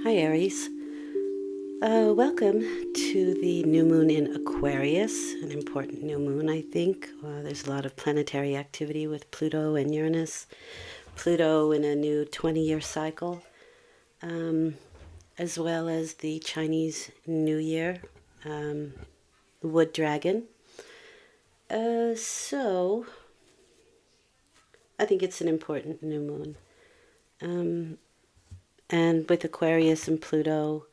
Hi Aries. Welcome to the new moon in Aquarius, an important new moon, I think. There's a lot of planetary activity with Pluto and Uranus. Pluto in a new 20-year cycle, um, as well as the Chinese New Year, um, Wood Dragon. So I think it's an important new moon. Um, and with Aquarius and Pluto,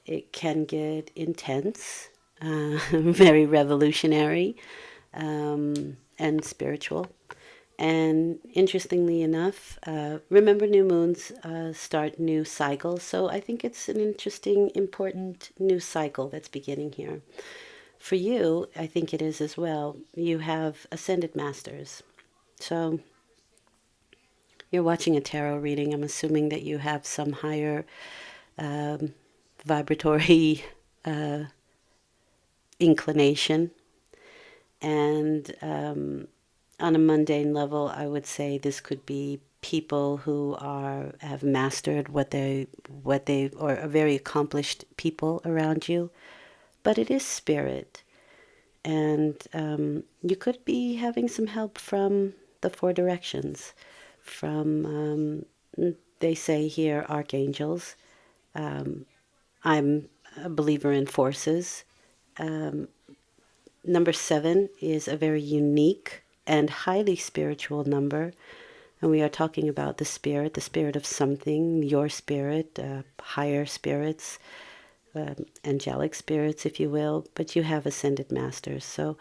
it can get intense, very revolutionary, and spiritual. And interestingly enough, remember new moons start new cycles. So I think it's an interesting, important new cycle that's beginning here. For you, I think it is as well. You have ascended masters. So you're watching a tarot reading. I'm assuming that you have some higher um, vibratory uh, inclination. And on a mundane level, I would say this could be people who have mastered what they or are very accomplished people around you. But it is spirit, and you could be having some help from the four directions, from they say here archangels. Um, I'm a believer in forces. Um, Number 7 is a very unique and highly spiritual number. And we are talking about the spirit of something, your spirit, higher spirits, angelic spirits, if you will. But you have ascended masters. So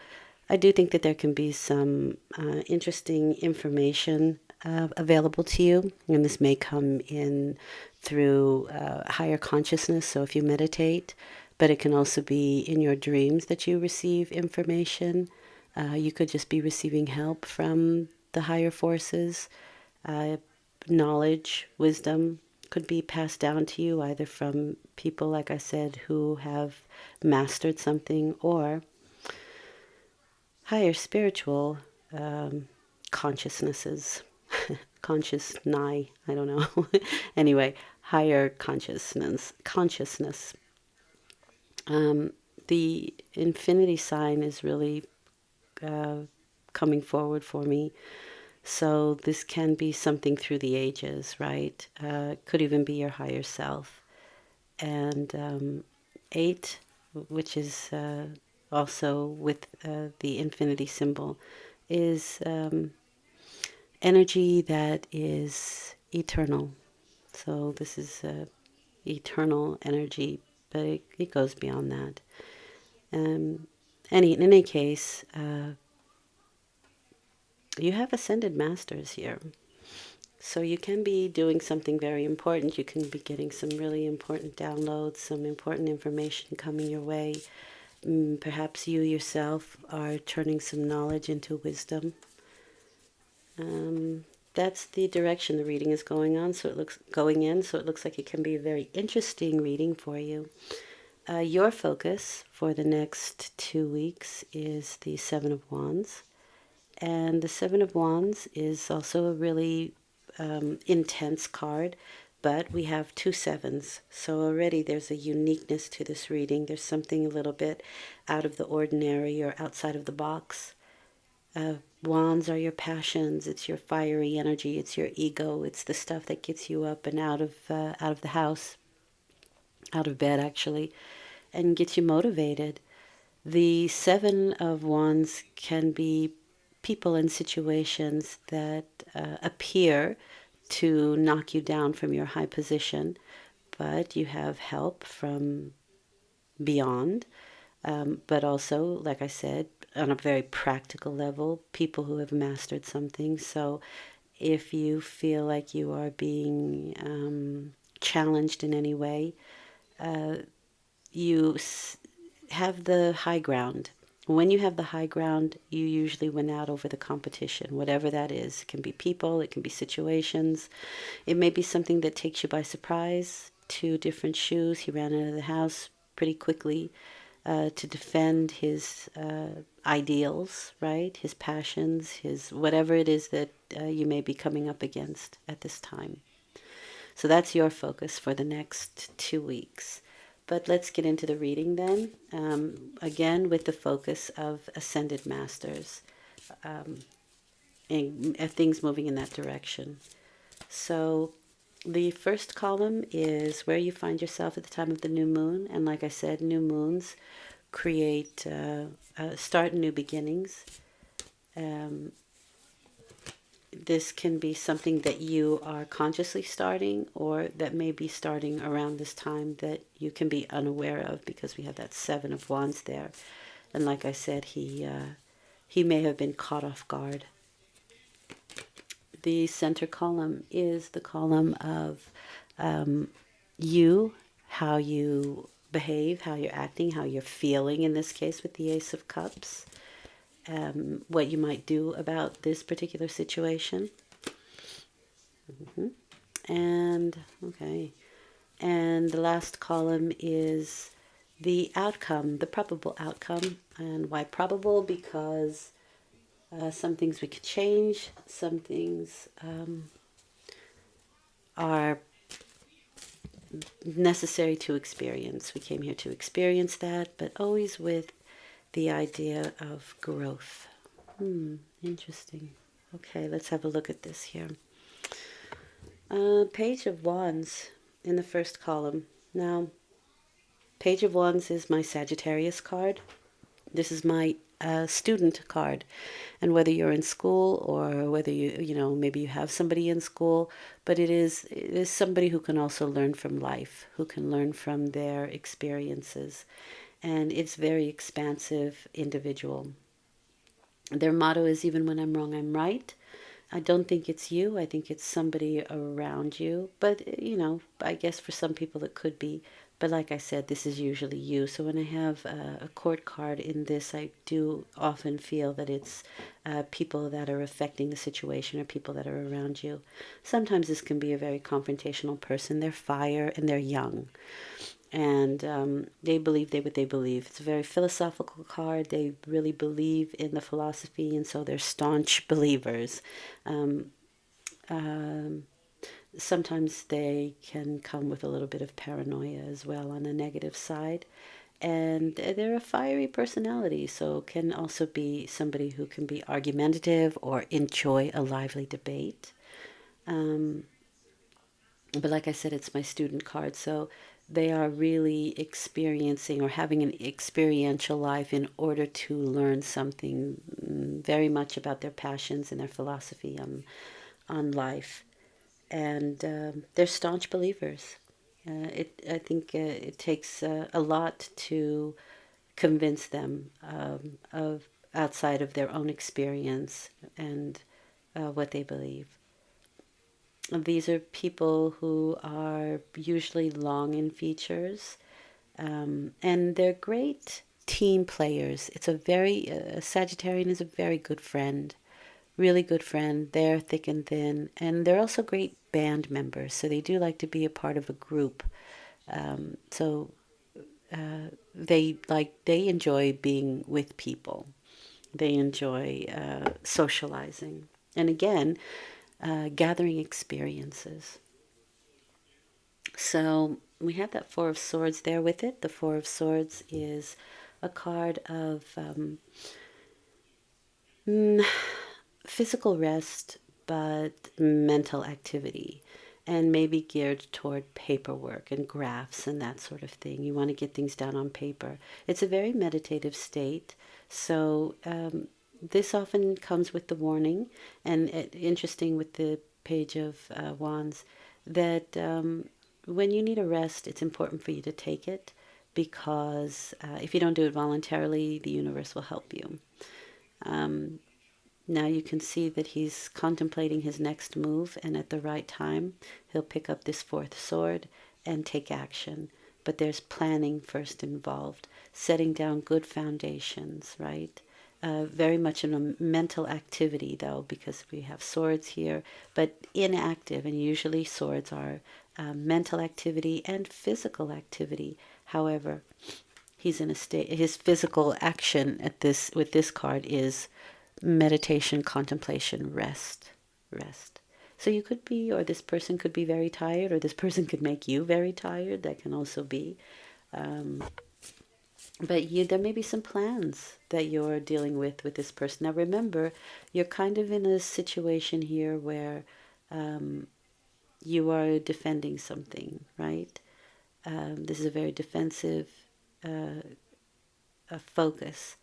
I do think that there can be some interesting information available to you. And this may come in through higher consciousness. So if you meditate, but it can also be in your dreams that you receive information. You could just be receiving help from the higher forces. Uh, Knowledge, wisdom could be passed down to you either from people, like I said, who have mastered something, or higher spiritual consciousnesses. Conscious nigh, I don't know. Anyway, higher consciousness. Um, the infinity sign is really uh, coming forward for me. So this can be something through the ages, right? Could even be your higher self. And 8, which is also with the infinity symbol, is energy that is eternal. So this is eternal energy, but it goes beyond that. Um, in any case, you have ascended masters here. So you can be doing something very important. You can be getting some really important downloads, some important information coming your way. Perhaps you yourself are turning some knowledge into wisdom. That's the direction the reading is going on. So it looks going in. So it looks like it can be a very interesting reading for you. Your focus for the next 2 weeks is the Seven of Wands. And the Seven of Wands is also a really intense card, but we have 2 sevens. So already there's a uniqueness to this reading. There's something a little bit out of the ordinary or outside of the box. Wands are your passions. It's your fiery energy. It's your ego. It's the stuff that gets you up and out of the house, out of bed actually, and gets you motivated. The Seven of Wands can be people and situations that appear to knock you down from your high position, but you have help from beyond. But also, like I said, on a very practical level, people who have mastered something. So if you feel like you are being challenged in any way, you have the high ground. When you have the high ground, you usually win out over the competition, whatever that is. It can be people, it can be situations. It may be something that takes you by surprise. 2 different shoes. He ran out of the house pretty quickly to defend his ideals, right? His passions, his whatever it is that you may be coming up against at this time. So that's your focus for the next 2 weeks. But let's get into the reading then. Again, with the focus of ascended masters and things moving in that direction. So the first column is where you find yourself at the time of the new moon. And like I said, new moons create, start new beginnings. This can be something that you are consciously starting, or that may be starting around this time that you can be unaware of, because we have that Seven of Wands there. And like I said, he may have been caught off guard. The center column is the column of you, how you behave, how you're acting, how you're feeling, in this case with the Ace of Cups, what you might do about this particular situation. And, okay. And the last column is the outcome, the probable outcome. And why probable? Because some things we could change, some things are necessary to experience. We came here to experience that, but always with the idea of growth. Interesting. Okay, let's have a look at this here. Page of Wands in the first column. Now, Page of Wands is my Sagittarius card. This is my student card. And whether you're in school, or whether maybe you have somebody in school, but it is somebody who can also learn from life, who can learn from their experiences. And it's very expansive individual. Their motto is, even when I'm wrong, I'm right. I don't think it's you. I think it's somebody around you. But, I guess for some people it could be. But like I said, this is usually you. So when I have a court card in this, I do often feel that it's people that are affecting the situation, or people that are around you. Sometimes this can be a very confrontational person. They're fire and they're young. And they believe what they believe. It's a very philosophical card. They really believe in the philosophy, and so they're staunch believers. Sometimes they can come with a little bit of paranoia as well on the negative side. And they're a fiery personality, so can also be somebody who can be argumentative or enjoy a lively debate. But like I said, it's my student card, so they are really experiencing or having an experiential life in order to learn something very much about their passions and their philosophy on life. And they're staunch believers. I think it takes a lot to convince them of outside of their own experience and what they believe. These are people who are usually long in features, and they're great team players. It's Sagittarian is a very good friend, really good friend. They're thick and thin, and they're also great band members. So they do like to be a part of a group. So they enjoy being with people. They enjoy socializing, and again, gathering experiences. So we have that Four of Swords there with it. The Four of Swords is a card of physical rest, but mental activity, and maybe geared toward paperwork and graphs and that sort of thing. You want to get things down on paper. It's a very meditative state. So this often comes with the warning, and interesting with the Page of Wands, that when you need a rest, it's important for you to take it, because if you don't do it voluntarily, the universe will help you. Now you can see that he's contemplating his next move, and at the right time, he'll pick up this fourth sword and take action. But there's planning first involved, setting down good foundations, right? Very much in a mental activity, though, because we have swords here, but inactive, and usually swords are mental activity and physical activity. However, he's in a state, his physical action with this card is meditation, contemplation, rest. So you could be, or this person could be very tired, or this person could make you very tired. That can also be. Um, but there may be some plans that you're dealing with this person. Now remember, you're kind of in a situation here where you are defending something, right? This is a very defensive focus.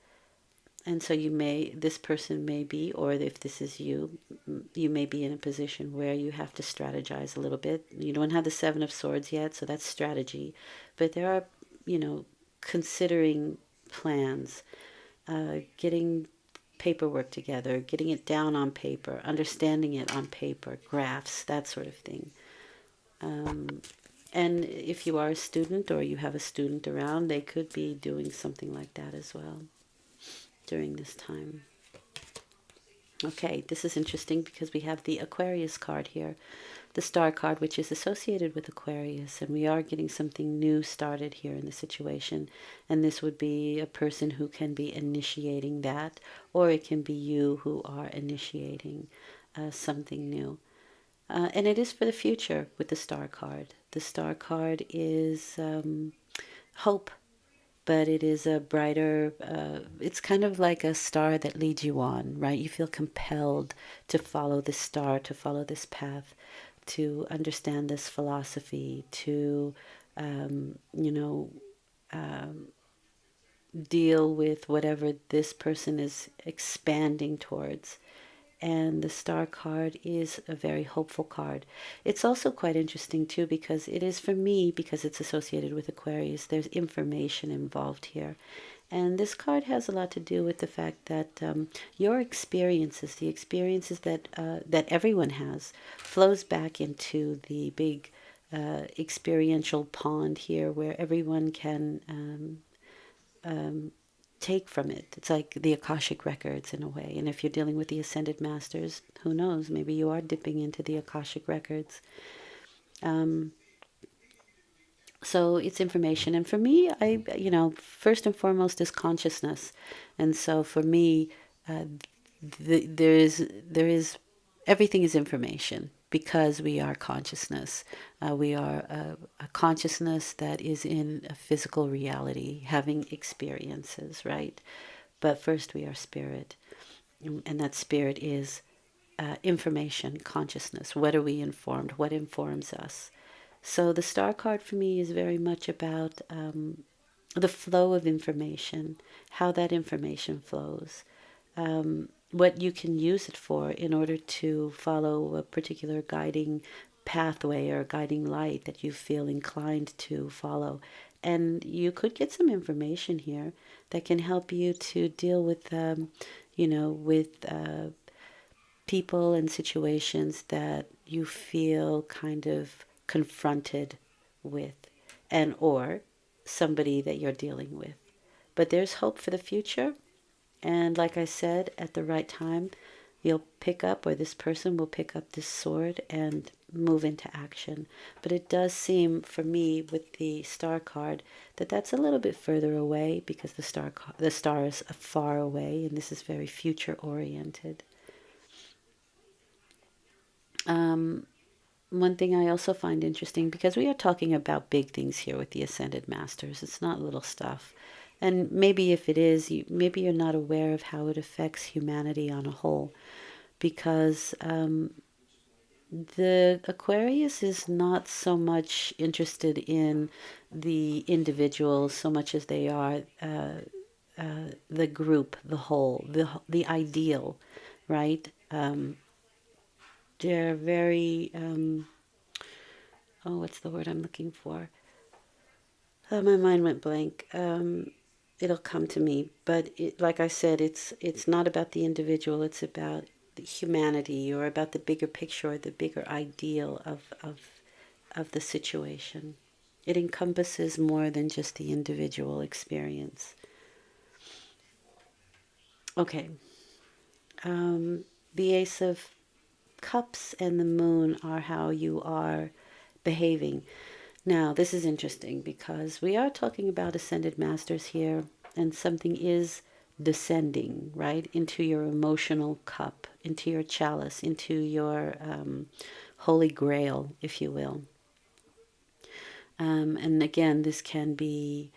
And so this person may be, or if this is you, you may be in a position where you have to strategize a little bit. You don't have the Seven of Swords yet, so that's strategy. But there are, considering plans, getting paperwork together, getting it down on paper, understanding it on paper, graphs, that sort of thing. And if you are a student or you have a student around, they could be doing something like that as well during this time. Okay, this is interesting because we have the Aquarius card here, the star card, which is associated with Aquarius, and we are getting something new started here in the situation. And this would be a person who can be initiating that, or it can be you who are initiating something new. And it is for the future with the star card. The star card is hope, but it is a brighter, it's kind of like a star that leads you on, right? You feel compelled to follow this star, to follow this path, to understand this philosophy, to, deal with whatever this person is expanding towards. And the star card is a very hopeful card. It's also quite interesting too because it is, for me, because it's associated with Aquarius, there's information involved here. And this card has a lot to do with the fact that your experiences, the experiences that everyone has, flows back into the big experiential pond here where everyone can take from it. It's like the Akashic records in a way. And if you're dealing with the Ascended Masters, who knows? Maybe you are dipping into the Akashic records. So it's information. And for me, first and foremost is consciousness. And so for me, there is everything is information because we are consciousness. We are a consciousness that is in a physical reality, having experiences, right? But first we are spirit. And that spirit is information, consciousness. What are we informed? What informs us? So the star card for me is very much about the flow of information, how that information flows, what you can use it for in order to follow a particular guiding pathway or guiding light that you feel inclined to follow. And you could get some information here that can help you to deal with, with people and situations that you feel kind of confronted with, and or somebody that you're dealing with. But there's hope for the future. And like I said, at the right time, you'll pick up, or this person will pick up this sword and move into action. But it does seem, for me, with the star card, that that's a little bit further away because the star is far away, and this is very future oriented. One thing I also find interesting, because we are talking about big things here with the Ascended Masters, it's not little stuff. And maybe if it is, maybe you're not aware of how it affects humanity on a whole, because the Aquarius is not so much interested in the individual so much as they are the group, the whole, the ideal, right? They're very, what's the word I'm looking for? My mind went blank. It'll come to me, but like I said, it's not about the individual. It's about the humanity, or about the bigger picture, or the bigger ideal of the situation. It encompasses more than just the individual experience. Okay. The Ace of Cups and the Moon are how you are behaving. Now, this is interesting because we are talking about Ascended Masters here, and something is descending, right, into your emotional cup, into your chalice, into your holy grail, if you will. And again, this can be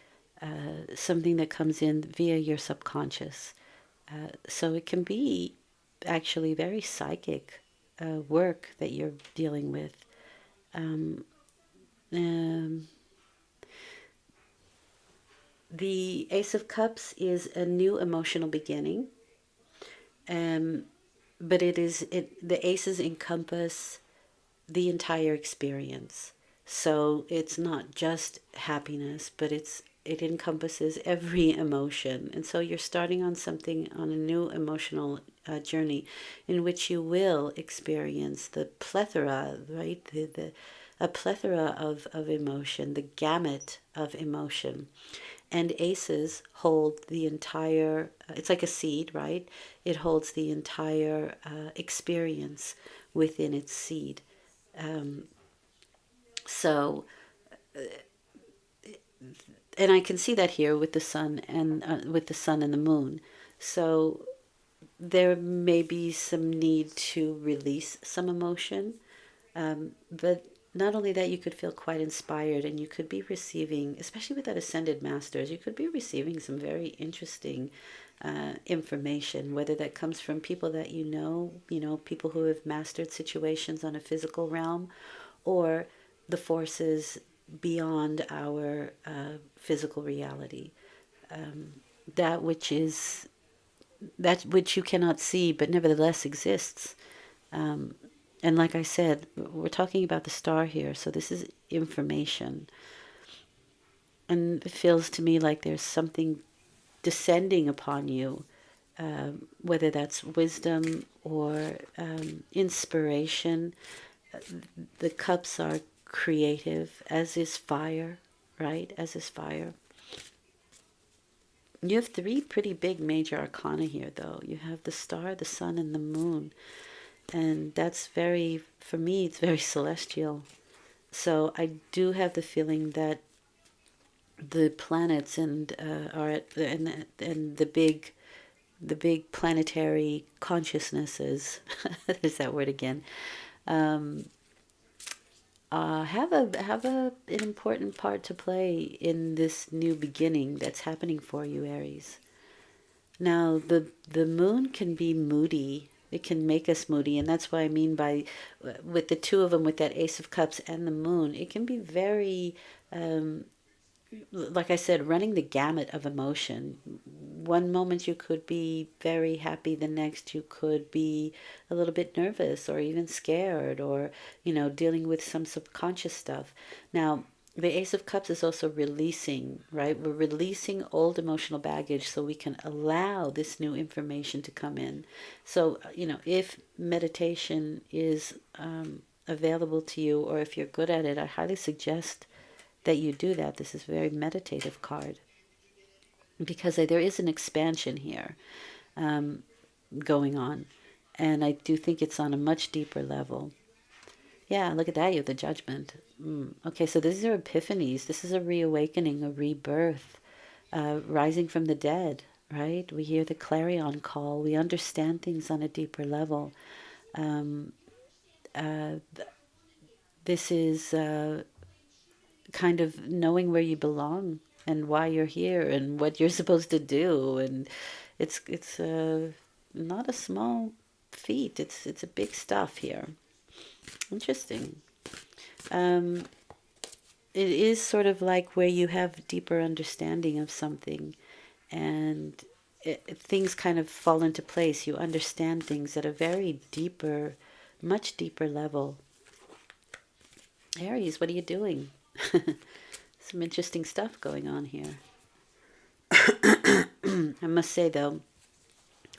something that comes in via your subconscious. So it can be actually very psychic work that you're dealing with. Um, um, the Ace of Cups is a new emotional beginning, um, but the aces encompass the entire experience. So it's not just happiness, but it encompasses every emotion. And so you're starting on something, on a new emotional journey in which you will experience the plethora, right? A plethora of emotion, the gamut of emotion. And aces hold the entire, it's like a seed, right? It holds the entire experience within its seed. Um, so, and I can see that here with the sun and with the sun and the moon. So there may be some need to release some emotion, but not only that, you could feel quite inspired, and you could be receiving, especially with that ascended masters, you could be receiving some very interesting information, whether that comes from people that you know, people who have mastered situations on a physical realm, or the forces beyond our physical reality. Um, that which is that which you cannot see, but nevertheless exists. Um, and like I said, we're talking about the star here, so this is information. And it feels to me like there's something descending upon you, whether that's wisdom or inspiration. The cups are creative, as is fire, right? As is fire. You have three pretty big major arcana here, though. You have the star, the sun, and the moon. And that's very, for me, it's very celestial. So I do have the feeling that the planets and are at, and the big planetary consciousnesses, there's that word again, um, have an important part to play in this new beginning that's happening for you, Aries. Now, the moon can be moody. It can make us moody, and that's what I mean by with the two of them, with that Ace of Cups and the moon. It can be very um, like I said, running the gamut of emotion. One moment you could be very happy, the next you could be a little bit nervous or even scared, or, you know, dealing with some subconscious stuff. Now, the Ace of Cups is also releasing, right? We're releasing old emotional baggage so we can allow this new information to come in. So, you know, if meditation is available to you, or if you're good at it, I highly suggest that you do that. This is a very meditative card because there is an expansion here um, going on. And I do think it's on a much deeper level. Yeah, look at that. You have the judgment. Okay, so these are epiphanies. This is a reawakening, a rebirth, rising from the dead, right? We hear the clarion call. We understand things on a deeper level. Um, uh, this is kind of knowing where you belong and why you're here and what you're supposed to do, and it's not a small feat. It's a big stuff here. Interesting. Um, it is sort of like where you have deeper understanding of something, and things kind of fall into place. You understand things at a very deeper, much deeper level. Aries, what are you doing? Some interesting stuff going on here. I must say, though,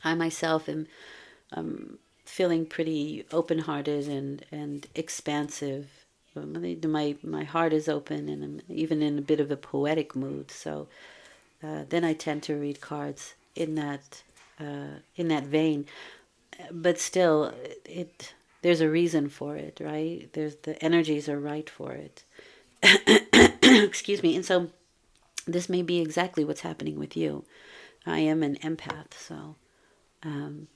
I myself am feeling pretty open-hearted and expansive. My heart is open, and I'm even in a bit of a poetic mood. So then I tend to read cards in that vein. But still, it there's a reason for it, right? There's the energies are right for it. Excuse me. And so this may be exactly what's happening with you. I am an empath, so um,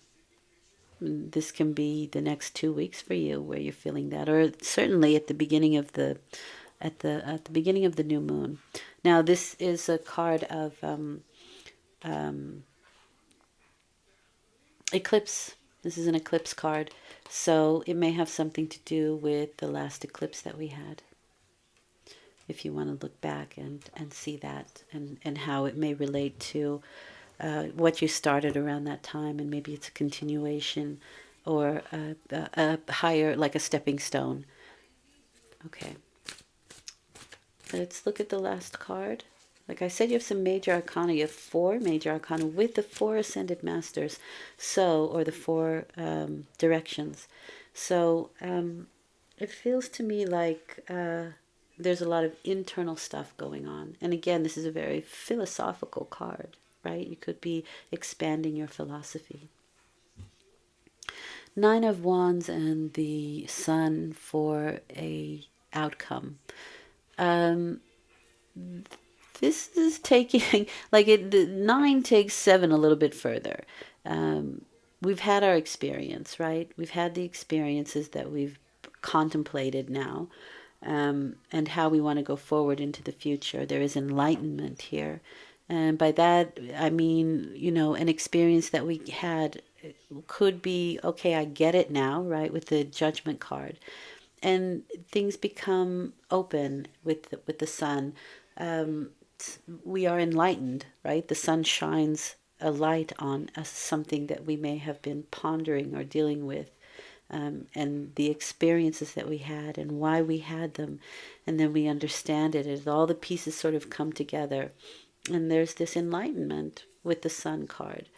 this can be the next 2 weeks for you where you're feeling that, or certainly at the beginning of the beginning of the new moon. Now, this is a card of um, eclipse. This is an eclipse card, so it may have something to do with the last eclipse that we had. If you want to look back and see that, and how it may relate to what you started around that time, and maybe it's a continuation or a higher, like a stepping stone. Okay, let's look at the last card. Like I said, you have some major arcana. You have 4 major arcana with the 4 ascended masters, so, or the 4 directions. So it feels to me like there's a lot of internal stuff going on. And again, this is a very philosophical card, right? You could be expanding your philosophy. 9 of Wands and the Sun for a outcome. Um, this is taking, like the 9 takes 7 a little bit further. We've had our experience, right? We've had the experiences that we've contemplated now, and how we want to go forward into the future. There is enlightenment here. And by that, I mean, an experience that we had could be, okay, I get it now, right, with the judgment card. And things become open with the sun. Um, we are enlightened, right? The sun shines a light on something that we may have been pondering or dealing with, and the experiences that we had and why we had them. And then we understand it as all the pieces sort of come together. And there's this enlightenment with the Sun card.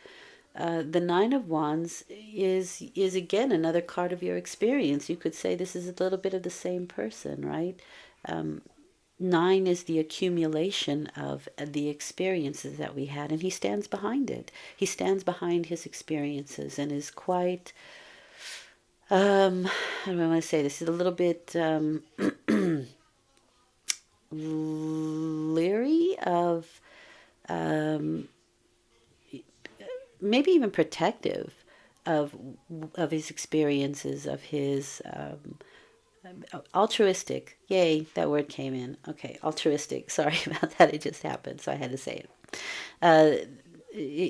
The Nine of Wands is again another card of your experience. You could say this is a little bit of the same person, right? 9 is the accumulation of the experiences that we had, and he stands behind it. He stands behind his experiences and is quite, how do I want to say this? Is a little bit leery of, um, maybe even protective of his experiences, of his altruistic. Yay, that word came in. Okay, altruistic. Sorry about that. It just happened, so I had to say it.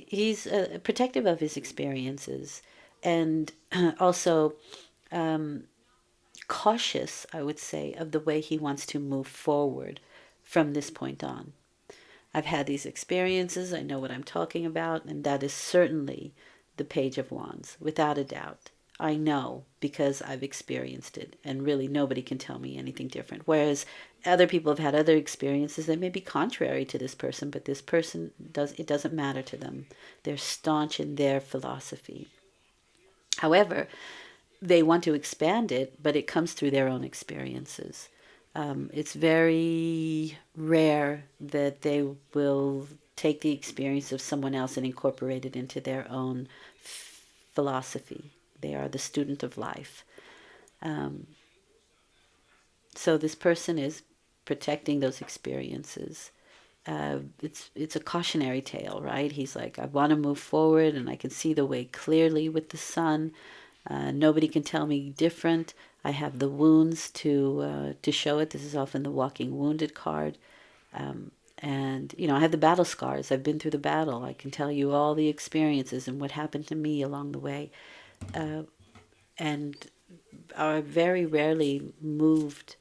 He's protective of his experiences, and also cautious, I would say, of the way he wants to move forward from this point on. I've had these experiences, I know what I'm talking about, and that is certainly the Page of Wands, without a doubt. I know because I've experienced it, and really nobody can tell me anything different. Whereas other people have had other experiences that may be contrary to this person, but this person it doesn't matter to them. They're staunch in their philosophy. However, they want to expand it, but it comes through their own experiences. It's very rare that they will take the experience of someone else and incorporate it into their own philosophy. They are the student of life. Um, so this person is protecting those experiences. It's a cautionary tale, right? He's like, I want to move forward, and I can see the way clearly with the sun. Nobody can tell me different. I have the wounds to show it. This is often the walking wounded card. And, I have the battle scars. I've been through the battle. I can tell you all the experiences and what happened to me along the way. And are very rarely moved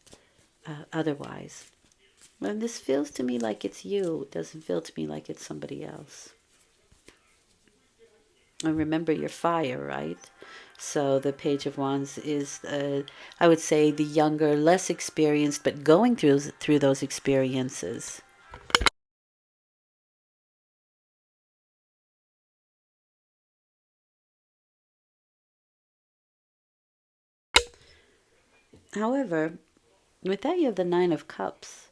otherwise. And this feels to me like it's you. It doesn't feel to me like it's somebody else. And remember your fire, right? So the Page of Wands is, I would say, the younger, less experienced, but going through those experiences. However, with that you have the Nine of Cups.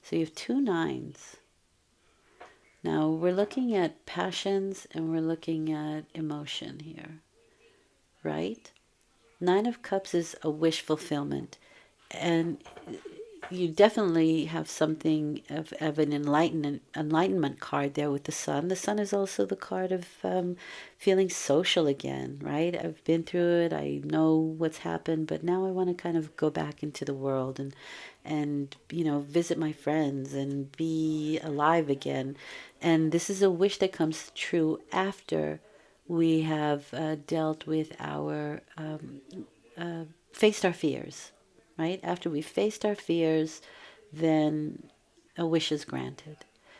So you have 2 nines. Now we're looking at passions and we're looking at emotion here, right? 9 of Cups is a wish fulfillment. And you definitely have something of an enlightenment card there with the sun. The sun is also the card of feeling social again, right? I've been through it. I know what's happened, but now I want to kind of go back into the world and visit my friends and be alive again. And this is a wish that comes true after we have dealt with our faced our fears, right? After we've faced our fears, then a wish is granted.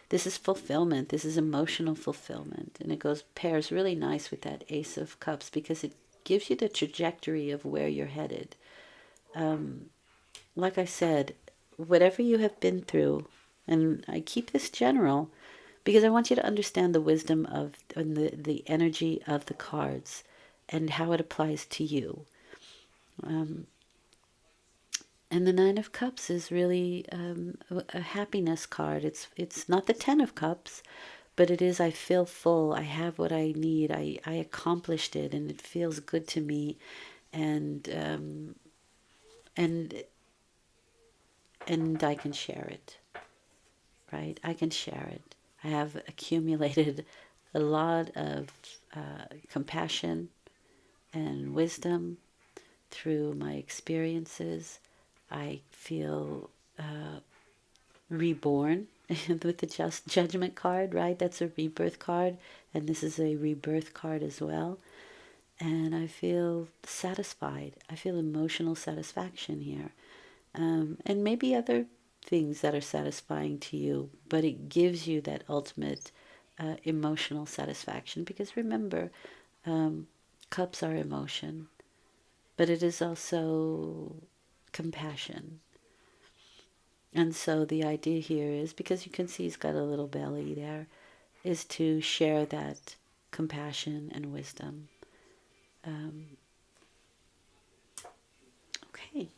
This is fulfillment. This is emotional fulfillment. And it goes pairs really nice with that Ace of Cups because it gives you the trajectory of where you're headed. Like I said, whatever you have been through, and I keep this general because I want you to understand the wisdom of and the energy of the cards and how it applies to you. And the Nine of Cups is really a happiness card. It's not the Ten of Cups, but it is I feel full. I have what I need. I accomplished it, and it feels good to me, and and and I can share it. Right? I can share it. I have accumulated a lot of compassion and wisdom through my experiences. I feel reborn with the just judgment card, right? That's a rebirth card, and this is a rebirth card as well. And I feel satisfied. I feel emotional satisfaction here, and maybe other things that are satisfying to you, but it gives you that ultimate emotional satisfaction because remember, cups are emotion, but it is also compassion. And so the idea here is because you can see he's got a little belly there, is to share that compassion and wisdom. Um, okay,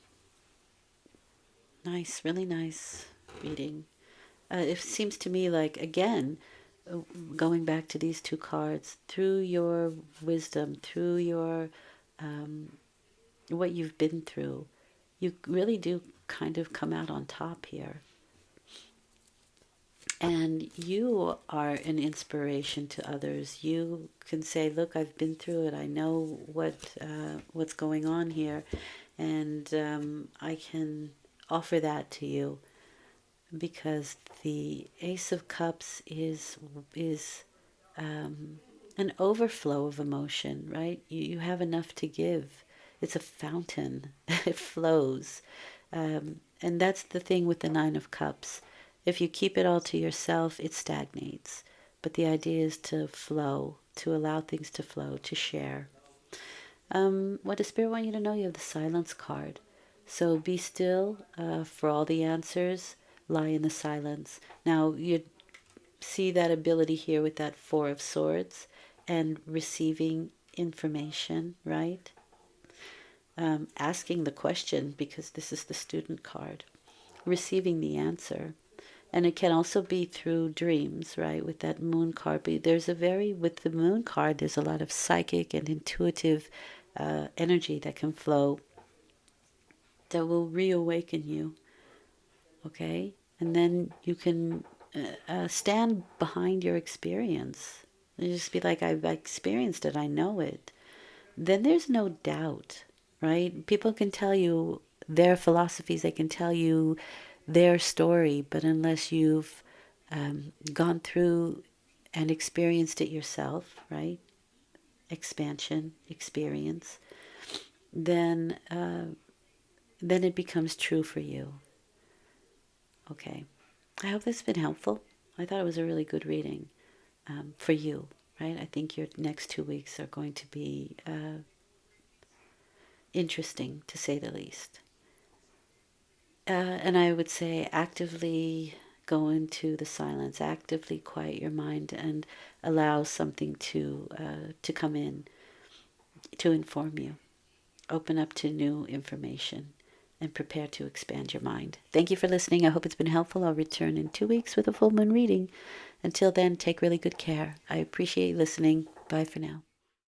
nice, really nice reading. It seems to me like, again, going back to these two cards, through your wisdom, through your what you've been through, you really do kind of come out on top here. And you are an inspiration to others. You can say, "Look, I've been through it. I know what's going on here, and I can offer that to you." Because the Ace of Cups is an overflow of emotion, right? You have enough to give. It's a fountain. It flows. And that's the thing with the Nine of Cups. If you keep it all to yourself, it stagnates. But the idea is to flow, to allow things to flow, to share. What does Spirit want you to know? You have the Silence card. So be still for all the answers. Lie in the silence. Now, you see that ability here with that Four of Swords and receiving information, right? Asking the question because this is the student card. Receiving the answer. And it can also be through dreams, right? With that moon card. But with the moon card, there's a lot of psychic and intuitive energy that can flow that will reawaken you, okay? And then you can stand behind your experience. And just be like, I've experienced it, I know it. Then there's no doubt, right? People can tell you their philosophies, they can tell you their story, but unless you've gone through and experienced it yourself, right? Expansion, experience, then it becomes true for you. Okay. I hope this has been helpful. I thought it was a really good reading for you, right? I think your next 2 weeks are going to be interesting, to say the least. And I would say actively go into the silence, actively quiet your mind, and allow something to come in to inform you. Open up to new information and prepare to expand your mind. Thank you for listening. I hope it's been helpful. I'll return in 2 weeks with a full moon reading. Until then, take really good care. I appreciate you listening. Bye for now.